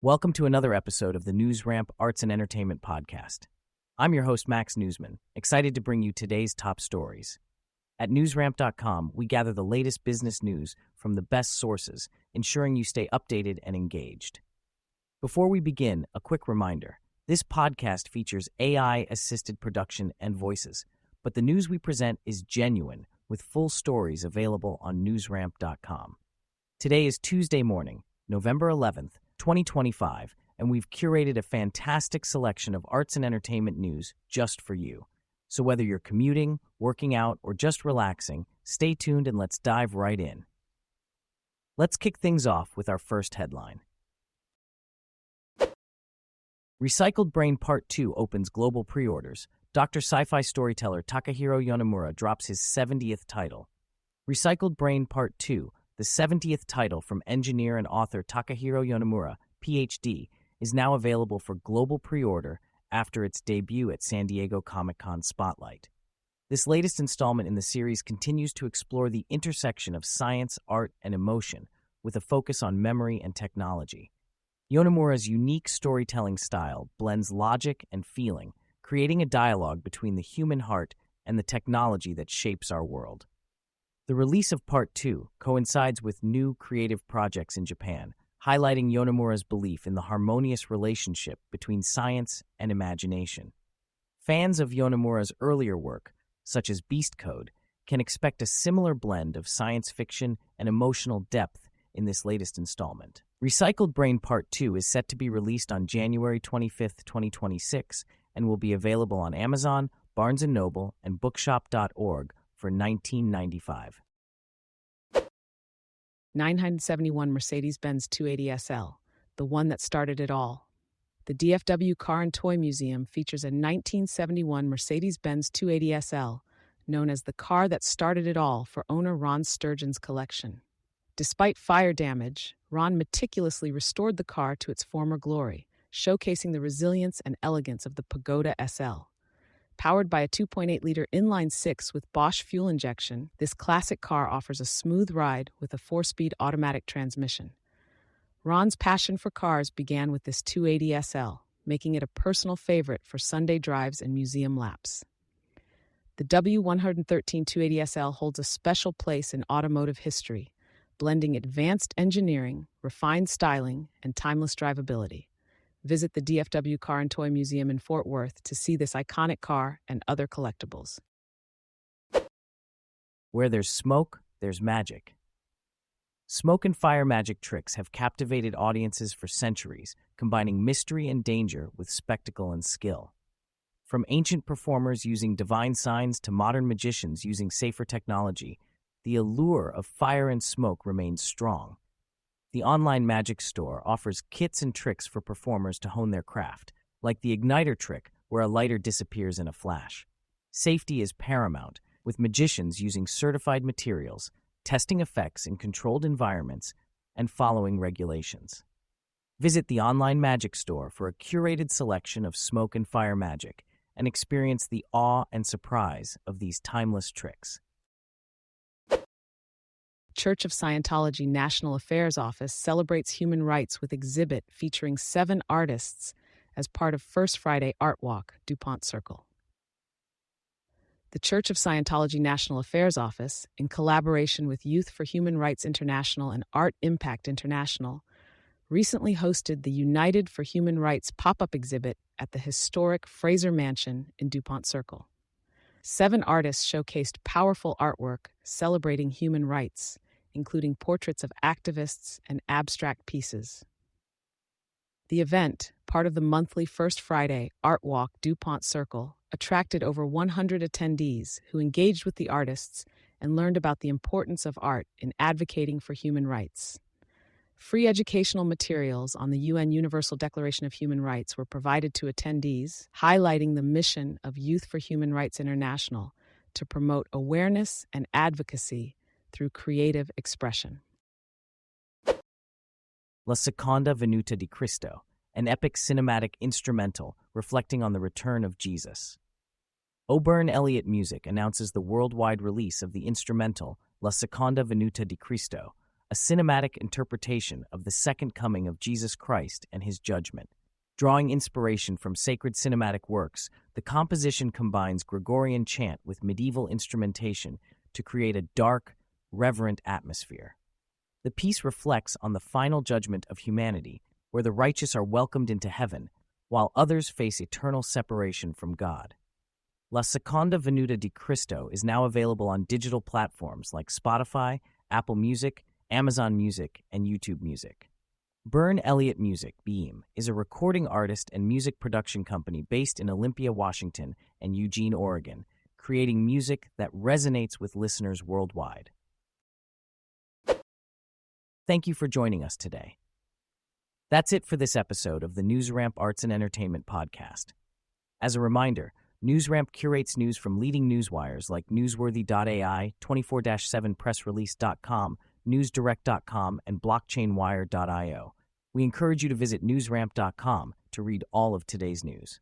Welcome to another episode of the NewsRamp Arts and Entertainment Podcast. I'm your host, Max Newsman, excited to bring you today's top stories. At newsramp.com, we gather the latest business news from the best sources, ensuring you stay updated and engaged. Before we begin, a quick reminder. This podcast features AI-assisted production and voices, but the news we present is genuine, with full stories available on newsramp.com. Today is Tuesday morning, November 11th, 2025, and we've curated a fantastic selection of arts and entertainment news just for you. So whether you're commuting, working out, or just relaxing, stay tuned and let's dive right in. Let's kick things off with our first headline. Recycled Brain Part 2 opens global pre-orders. Dr. Sci-Fi storyteller Takahiro Yonemura drops his 70th title. Recycled Brain Part 2, the 70th title from engineer and author Takahiro Yonemura, Ph.D., is now available for global pre-order after its debut at San Diego Comic-Con Spotlight. This latest installment in the series continues to explore the intersection of science, art, and emotion, with a focus on memory and technology. Yonemura's unique storytelling style blends logic and feeling, creating a dialogue between the human heart and the technology that shapes our world. The release of Part 2 coincides with new creative projects in Japan, highlighting Yonemura's belief in the harmonious relationship between science and imagination. Fans of Yonemura's earlier work, such as Beast Code, can expect a similar blend of science fiction and emotional depth in this latest installment. Recycled Brain Part 2 is set to be released on January 25, 2026, and will be available on Amazon, Barnes & Noble, and bookshop.org for $19.95. 971 Mercedes-Benz 280 SL, the one that started it all. The DFW Car and Toy Museum features a 1971 Mercedes-Benz 280 SL, known as the car that started it all for owner Ron Sturgeon's collection. Despite fire damage, Ron meticulously restored the car to its former glory, showcasing the resilience and elegance of the Pagoda SL. Powered by a 2.8-liter inline-six with Bosch fuel injection, this classic car offers a smooth ride with a 4-speed automatic transmission. Ron's passion for cars began with this 280 SL, making it a personal favorite for Sunday drives and museum laps. The W113 280 SL holds a special place in automotive history, blending advanced engineering, refined styling, and timeless drivability. Visit the DFW Car and Toy Museum in Fort Worth to see this iconic car and other collectibles. Where there's smoke, there's magic. Smoke and fire magic tricks have captivated audiences for centuries, combining mystery and danger with spectacle and skill. From ancient performers using divine signs to modern magicians using safer technology, the allure of fire and smoke remains strong. The online magic store offers kits and tricks for performers to hone their craft, like the igniter trick, where a lighter disappears in a flash. Safety is paramount, with magicians using certified materials, testing effects in controlled environments, and following regulations. Visit the online magic store for a curated selection of smoke and fire magic, and experience the awe and surprise of these timeless tricks. Church of Scientology National Affairs Office celebrates human rights with exhibit featuring 7 artists as part of First Friday Art Walk, DuPont Circle. The Church of Scientology National Affairs Office, in collaboration with Youth for Human Rights International and Art Impact International, recently hosted the United for Human Rights pop-up exhibit at the historic Fraser Mansion in DuPont Circle. 7 artists showcased powerful artwork celebrating human rights, including portraits of activists and abstract pieces. The event, part of the monthly First Friday Art Walk DuPont Circle, attracted over 100 attendees who engaged with the artists and learned about the importance of art in advocating for human rights. Free educational materials on the UN Universal Declaration of Human Rights were provided to attendees, highlighting the mission of Youth for Human Rights International to promote awareness and advocacy through creative expression. La Seconda Venuta di Cristo, an epic cinematic instrumental reflecting on the return of Jesus. Oberon Elliott Music announces the worldwide release of the instrumental La Seconda Venuta di Cristo, a cinematic interpretation of the second coming of Jesus Christ and his judgment. Drawing inspiration from sacred cinematic works, the composition combines Gregorian chant with medieval instrumentation to create a dark, reverent atmosphere. The piece reflects on the final judgment of humanity, where the righteous are welcomed into heaven, while others face eternal separation from God. La Seconda Venuta di Cristo is now available on digital platforms like Spotify, Apple Music, Amazon Music, and YouTube Music. Burn Elliott Music, Beam, is a recording artist and music production company based in Olympia, Washington, and Eugene, Oregon, creating music that resonates with listeners worldwide. Thank you for joining us today. That's it for this episode of the NewsRamp Arts and Entertainment Podcast. As a reminder, NewsRamp curates news from leading newswires like Newsworthy.ai, 24/7pressrelease.com, NewsDirect.com, and BlockchainWire.io. We encourage you to visit newsramp.com to read all of today's news.